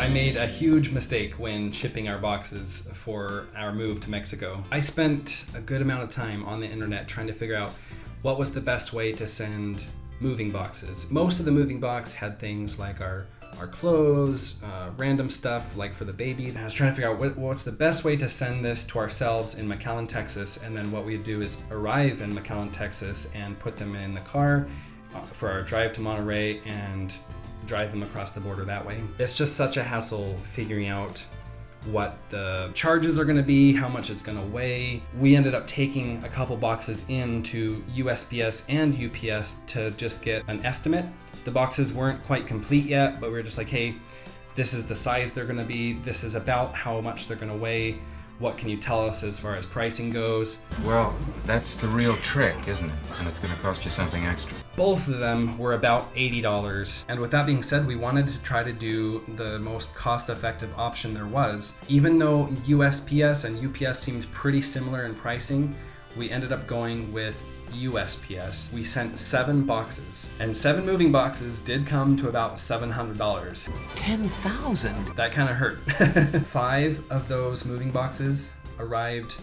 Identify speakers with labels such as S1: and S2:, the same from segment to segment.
S1: I made a huge mistake when shipping our boxes for our move to Mexico. I spent a good amount of time on the internet trying to figure out what was the best way to send moving boxes. Most of the moving box had things like our clothes, random stuff like for the baby. I was trying to figure out what's the best way to send this to ourselves in McAllen, Texas, and then what we'd do is arrive in McAllen, Texas and put them in the car for our drive to Monterey and drive them across the border that way. It's just such a hassle figuring out what the charges are going to be, how much it's going to weigh. We ended up taking a couple boxes into USPS and UPS to just get an estimate. The boxes weren't quite complete yet, but we were just like, hey, this is the size they're going to be. This is about how much they're going to weigh. What can you tell us as far as pricing goes?
S2: Well, that's the real trick, isn't it? And it's going to cost you something extra.
S1: Both of them were about $80. And with that being said, we wanted to try to do the most cost-effective option there was. Even though USPS and UPS seemed pretty similar in pricing, we ended up going with USPS. We sent 7 boxes, and 7 moving boxes did come to about $700.
S2: $10,000?
S1: That kind of hurt. 5 of those moving boxes arrived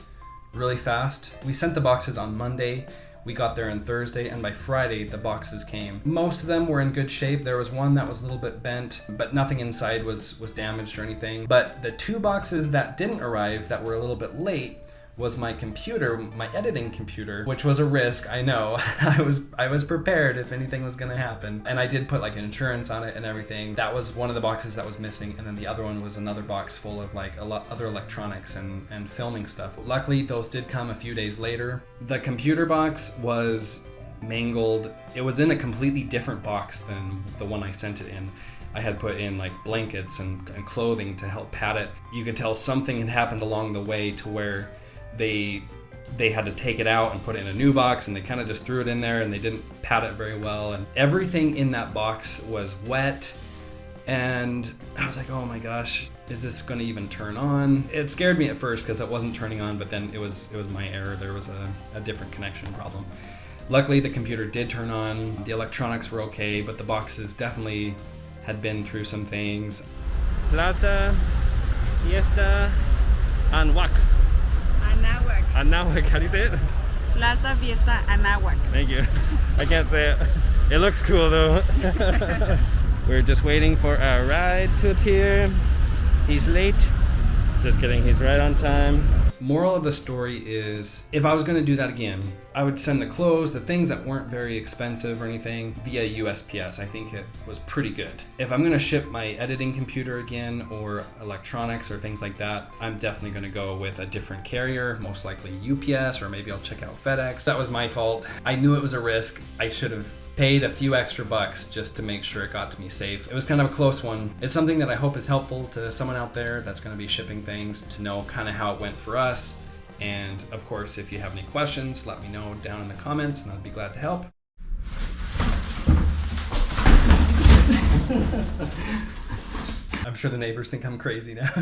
S1: really fast. We sent the boxes on Monday. We got there on Thursday, and by Friday the boxes came. Most of them were in good shape. There was one that was a little bit bent, but nothing inside was damaged or anything. But the 2 boxes that didn't arrive that were a little bit late was my computer, my editing computer, which was a risk, I know. I was prepared if anything was gonna happen. And I did put like insurance on it and everything. That was one of the boxes that was missing, and then the other one was another box full of like other electronics and filming stuff. Luckily, those did come a few days later. The computer box was mangled. It was in a completely different box than the one I sent it in. I had put in like blankets and clothing to help pad it. You could tell something had happened along the way to where they had to take it out and put it in a new box, and they kind of just threw it in there and they didn't pad it very well, and everything in that box was wet, and I was like, oh my gosh, is this going to even turn on? It scared me at first because it wasn't turning on, but then it was my error. There was a different connection problem. Luckily the computer did turn on, the electronics were okay, but the boxes definitely had been through some things.
S3: Plaza, Fiesta, and Wak. Anáhuac, how do you say it?
S4: Plaza Fiesta Anáhuac.
S3: Thank you. I can't say it. It looks cool though. We're just waiting for our ride to appear. He's late. Just kidding, he's right on time.
S1: Moral of the story is, if I was going to do that again, I would send the clothes, the things that weren't very expensive or anything, via USPS. I think it was pretty good. If I'm going to ship my editing computer again, or electronics or things like that, I'm definitely going to go with a different carrier, most likely UPS, or maybe I'll check out FedEx. That was my fault. I knew it was a risk. I should have paid a few extra bucks just to make sure it got to me safe. It was kind of a close one. It's something that I hope is helpful to someone out there that's going to be shipping things, to know kind of how it went for us. And of course, if you have any questions, let me know down in the comments and I'd be glad to help. I'm sure the neighbors think I'm crazy now.